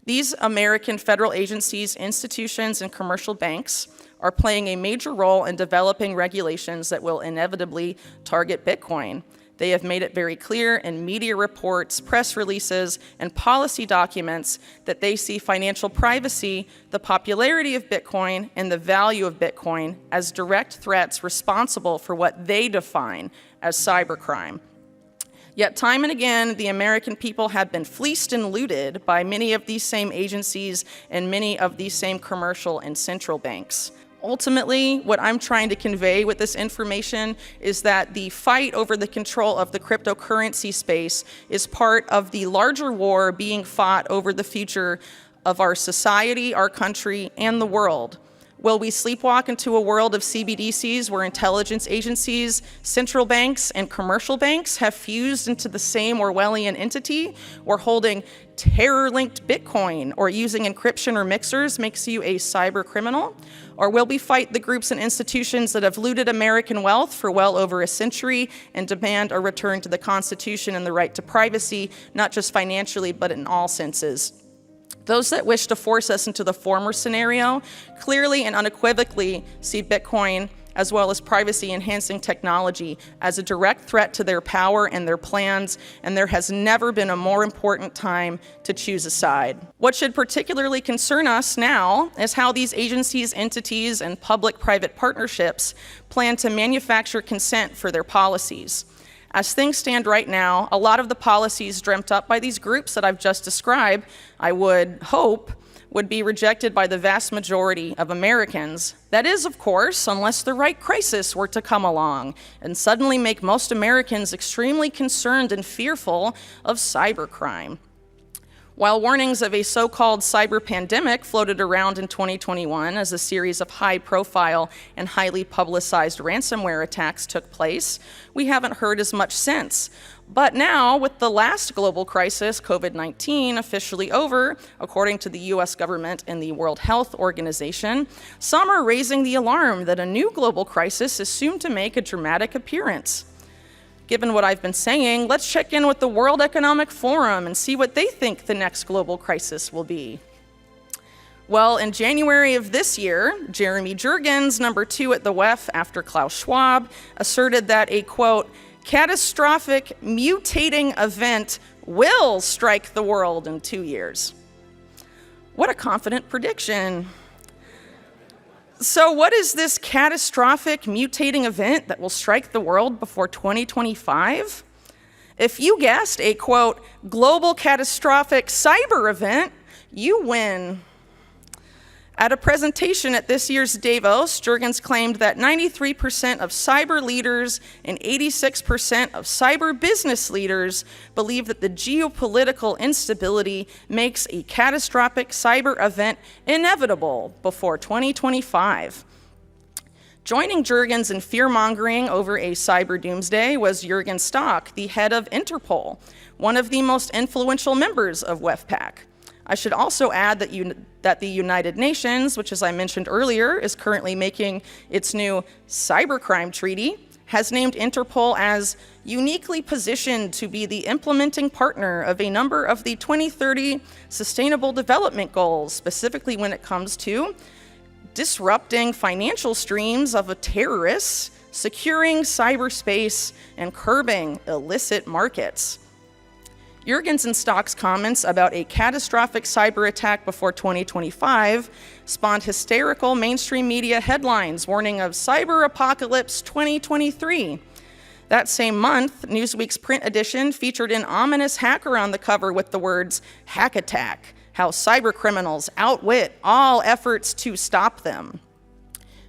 These American federal agencies, institutions, and commercial banks are playing a major role in developing regulations that will inevitably target Bitcoin. They have made it very clear in media reports, press releases, and policy documents that they see financial privacy, the popularity of Bitcoin, and the value of Bitcoin as direct threats responsible for what they define as cybercrime. Yet time and again, the American people have been fleeced and looted by many of these same agencies and many of these same commercial and central banks. Ultimately, what I'm trying to convey with this information is that the fight over the control of the cryptocurrency space is part of the larger war being fought over the future of our society, our country, and the world. Will we sleepwalk into a world of CBDCs where intelligence agencies, central banks, and commercial banks have fused into the same Orwellian entity, where holding terror-linked Bitcoin or using encryption or mixers makes you a cyber criminal? Or will we fight the groups and institutions that have looted American wealth for well over a century and demand a return to the Constitution and the right to privacy, not just financially, but in all senses? Those that wish to force us into the former scenario clearly and unequivocally see Bitcoin as well as privacy-enhancing technology as a direct threat to their power and their plans, and there has never been a more important time to choose a side. What should particularly concern us now is how these agencies, entities, and public-private partnerships plan to manufacture consent for their policies. As things stand right now, a lot of the policies dreamt up by these groups that I've just described, I would hope, would be rejected by the vast majority of Americans. That is, of course, unless the right crisis were to come along and suddenly make most Americans extremely concerned and fearful of cybercrime. While warnings of a so-called cyber pandemic floated around in 2021 as a series of high-profile and highly publicized ransomware attacks took place, we haven't heard as much since. But now, with the last global crisis, COVID-19, officially over, according to the US government and the World Health Organization, some are raising the alarm that a new global crisis is soon to make a dramatic appearance. Given what I've been saying, let's check in with the World Economic Forum and see what they think the next global crisis will be. Well, in January of this year, Jeremy Jurgens, number 2 at the WEF after Klaus Schwab, asserted that a, quote, catastrophic mutating event will strike the world in 2 years. What a confident prediction. So what is this catastrophic mutating event that will strike the world before 2025? If you guessed a, quote, global catastrophic cyber event, you win. At a presentation at this year's Davos, Jurgens claimed that 93% of cyber leaders and 86% of cyber business leaders believe that the geopolitical instability makes a catastrophic cyber event inevitable before 2025. Joining Jurgens in fear-mongering over a cyber doomsday was Jürgen Stock, the head of Interpol, one of the most influential members of WEFPAC. I should also add that the United Nations, which as I mentioned earlier, is currently making its new cybercrime treaty, has named Interpol as uniquely positioned to be the implementing partner of a number of the 2030 Sustainable Development Goals, specifically when it comes to disrupting financial streams of terrorists, securing cyberspace, and curbing illicit markets. Jurgens and Stock's comments about a catastrophic cyber attack before 2025 spawned hysterical mainstream media headlines warning of Cyber Apocalypse 2023. That same month, Newsweek's print edition featured an ominous hacker on the cover with the words, "Hack Attack, How Cyber Criminals Outwit All Efforts to Stop Them."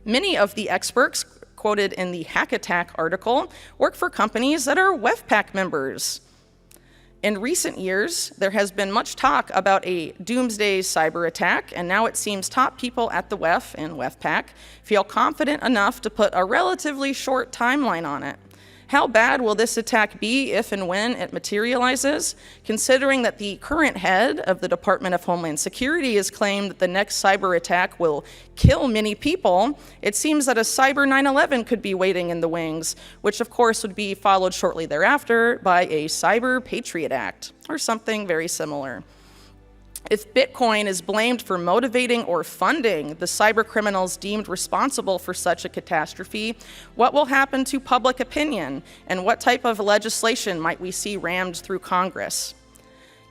Many of the experts quoted in the Hack Attack article work for companies that are WEFPAC members. In recent years, there has been much talk about a doomsday cyber attack, and now it seems top people at the WEF and WEFPAC feel confident enough to put a relatively short timeline on it. How bad will this attack be if and when it materializes? Considering that the current head of the Department of Homeland Security has claimed that the next cyber attack will kill many people, it seems that a cyber 9/11 could be waiting in the wings, which of course would be followed shortly thereafter by a Cyber Patriot Act, or something very similar. If Bitcoin is blamed for motivating or funding the cybercriminals deemed responsible for such a catastrophe, what will happen to public opinion, and what type of legislation might we see rammed through Congress?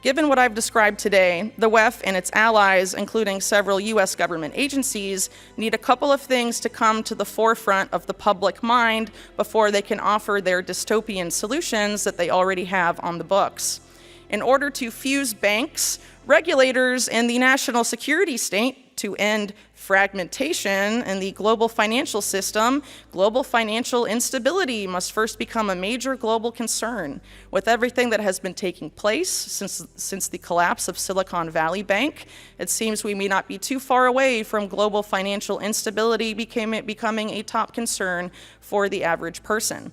Given what I've described today, the WEF and its allies, including several US government agencies, need a couple of things to come to the forefront of the public mind before they can offer their dystopian solutions that they already have on the books. In order to fuse banks, regulators, and the national security state to end fragmentation in the global financial system, global financial instability must first become a major global concern. With everything that has been taking place since the collapse of Silicon Valley Bank, it seems we may not be too far away from global financial instability becoming a top concern for the average person.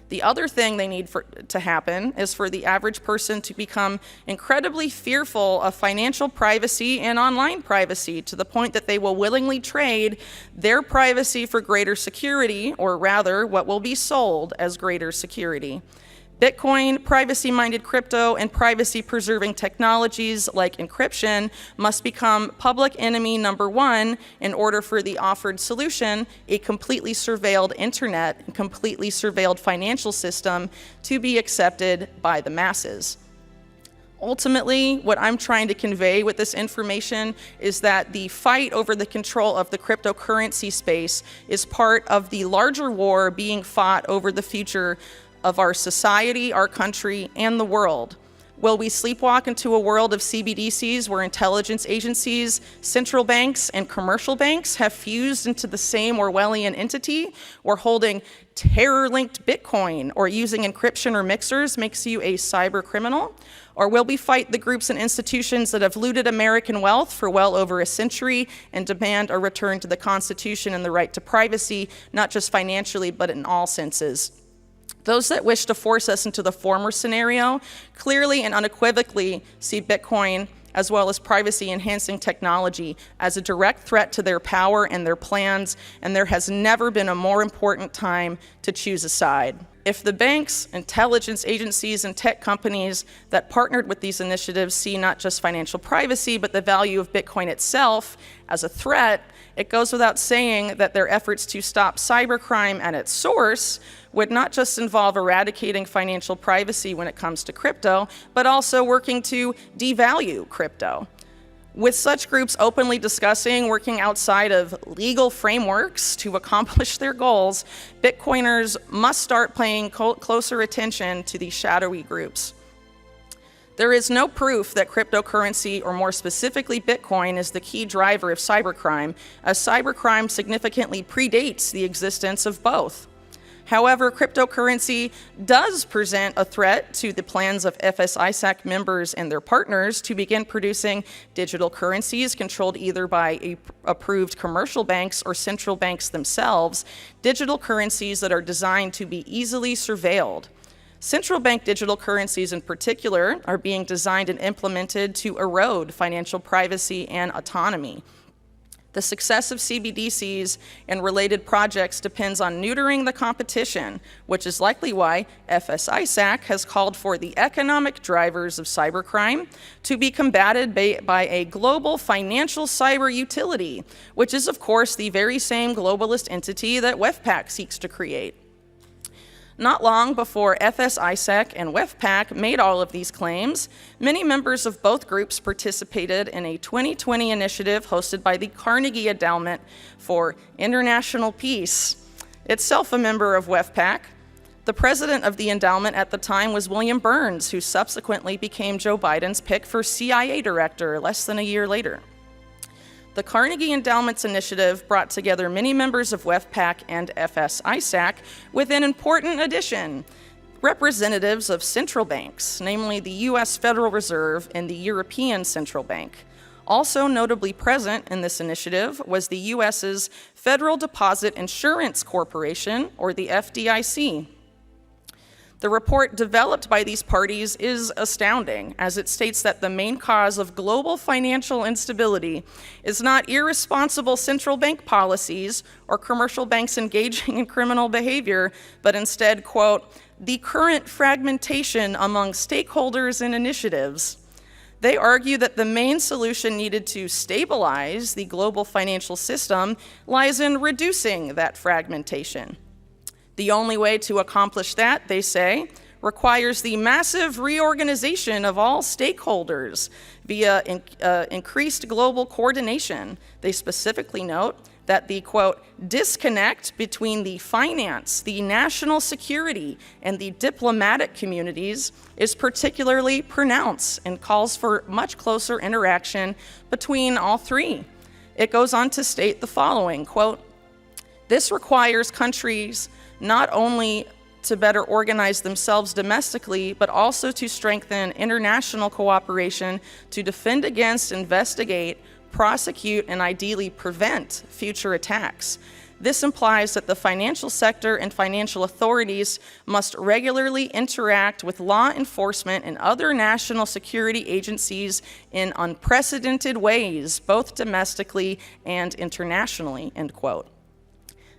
The other thing they need to happen is for the average person to become incredibly fearful of financial privacy and online privacy to the point that they will willingly trade their privacy for greater security, or rather, what will be sold as greater security. Bitcoin, privacy-minded crypto, and privacy-preserving technologies like encryption must become public enemy number one in order for the offered solution, a completely surveilled internet and completely surveilled financial system, to be accepted by the masses. Ultimately, what I'm trying to convey with this information is that the fight over the control of the cryptocurrency space is part of the larger war being fought over the future of our society, our country, and the world. Will we sleepwalk into a world of CBDCs where intelligence agencies, central banks, and commercial banks have fused into the same Orwellian entity, where holding terror-linked Bitcoin or using encryption or mixers makes you a cyber criminal? Or will we fight the groups and institutions that have looted American wealth for well over a century and demand a return to the Constitution and the right to privacy, not just financially, but in all senses? Those that wish to force us into the former scenario clearly and unequivocally see Bitcoin, as well as privacy-enhancing technology, as a direct threat to their power and their plans, and there has never been a more important time to choose a side. If the banks, intelligence agencies, and tech companies that partnered with these initiatives see not just financial privacy, but the value of Bitcoin itself as a threat, it goes without saying that their efforts to stop cybercrime at its source would not just involve eradicating financial privacy when it comes to crypto, but also working to devalue crypto. With such groups openly discussing working outside of legal frameworks to accomplish their goals, Bitcoiners must start paying closer attention to these shadowy groups. There is no proof that cryptocurrency, or more specifically Bitcoin, is the key driver of cybercrime, as cybercrime significantly predates the existence of both. However, cryptocurrency does present a threat to the plans of FSISAC members and their partners to begin producing digital currencies controlled either by approved commercial banks or central banks themselves, digital currencies that are designed to be easily surveilled. Central bank digital currencies in particular are being designed and implemented to erode financial privacy and autonomy. The success of CBDCs and related projects depends on neutering the competition, which is likely why FSISAC has called for the economic drivers of cybercrime to be combated by a global financial cyber utility, which is, of course, the very same globalist entity that WEFPAC seeks to create. Not long before FSISAC and WEFPAC made all of these claims, many members of both groups participated in a 2020 initiative hosted by the Carnegie Endowment for International Peace, itself a member of WEFPAC. The president of the endowment at the time was William Burns, who subsequently became Joe Biden's pick for CIA director less than a year later. The Carnegie Endowment's initiative brought together many members of WEFPAC and FSISAC with an important addition: representatives of central banks, namely the US Federal Reserve and the European Central Bank. Also notably present in this initiative was the US's Federal Deposit Insurance Corporation, or the FDIC. The report developed by these parties is astounding, as it states that the main cause of global financial instability is not irresponsible central bank policies or commercial banks engaging in criminal behavior, but instead, quote, the current fragmentation among stakeholders and initiatives. They argue that the main solution needed to stabilize the global financial system lies in reducing that fragmentation. The only way to accomplish that, they say, requires the massive reorganization of all stakeholders via increased global coordination. They specifically note that the, quote, disconnect between the finance, the national security, and the diplomatic communities is particularly pronounced and calls for much closer interaction between all three. It goes on to state the following, quote, this requires countries not only to better organize themselves domestically, but also to strengthen international cooperation to defend against, investigate, prosecute, and ideally prevent future attacks. This implies that the financial sector and financial authorities must regularly interact with law enforcement and other national security agencies in unprecedented ways, both domestically and internationally, end quote.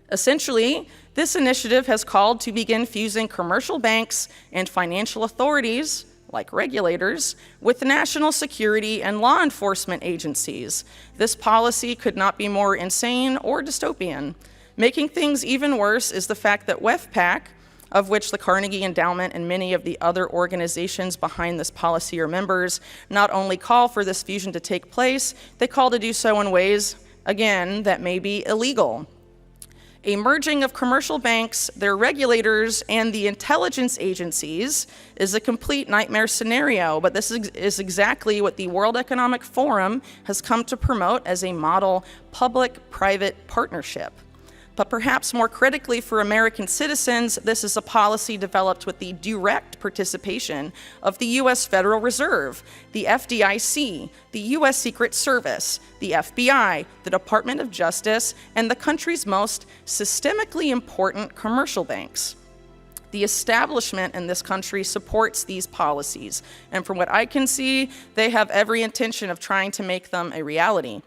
Essentially, this initiative has called to begin fusing commercial banks and financial authorities, like regulators, with national security and law enforcement agencies. This policy could not be more insane or dystopian. Making things even worse is the fact that WEFPAC, of which the Carnegie Endowment and many of the other organizations behind this policy are members, not only call for this fusion to take place, they call to do so in ways, again, that may be illegal. A merging of commercial banks, their regulators, and the intelligence agencies is a complete nightmare scenario, but this is exactly what the World Economic Forum has come to promote as a model public-private partnership. But perhaps more critically for American citizens, this is a policy developed with the direct participation of the U.S. Federal Reserve, the FDIC, the U.S. Secret Service, the FBI, the Department of Justice, and the country's most systemically important commercial banks. The establishment in this country supports these policies, and from what I can see, they have every intention of trying to make them a reality.